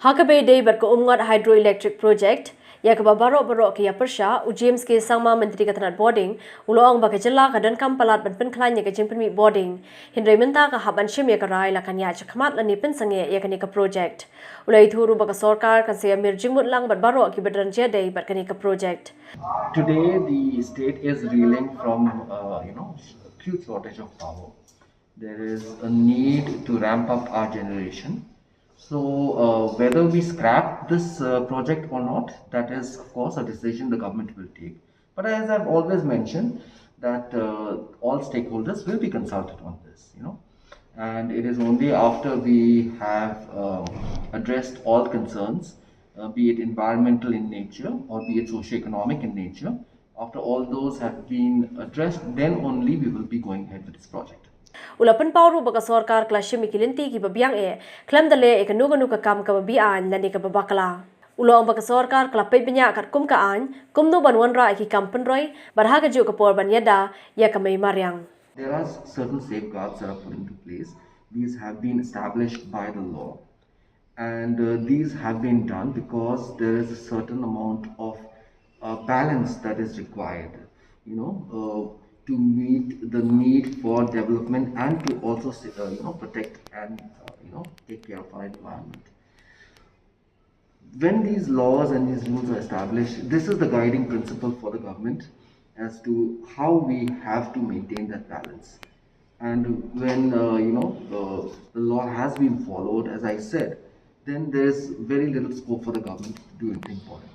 Hakabe day berko umngat hydroelectric project yakaba barok ke yapersha u James ke sangma menteri katanat boarding uloang baka jela kadan kampalat ban penklanya ke jingpen mi boarding hindrai menta ka haban shim yakarai lakan ya chakmat lani pensange yakani ka project ulai thuru baka sarkar kan se amir jingmut lang bat barok ki badran jede bat kani ka project. Today the state is reeling from acute shortage of power. There is a need to ramp up our generation. So whether we scrap this project or not, that is of course a decision the government will take. But as I've always mentioned, that all stakeholders will be consulted on this. And it is only after we have addressed all concerns, be it environmental in nature or be it socio-economic in nature, after all those have been addressed, then only we will be going ahead with this project. Ulapan pauru baka sarkar klasya mikilinti ki babiang klam dale ekanuga ka kam ka babian lani ka babakala. Ulang baka sarkar klapai banyak kat kum kaan kum no banwan ra ki kam penroy barhaga ju ka por ban yada ya kamay maryang. There are certain safeguards that are put into place. These have been established by the law, and these have been done because there is a certain amount of balance that is required, to meet the need for development and to also, protect and take care of our environment. When these laws and these rules are established, this is the guiding principle for the government as to how we have to maintain that balance. And when the law has been followed, as I said, then there's very little scope for the government to do anything for it.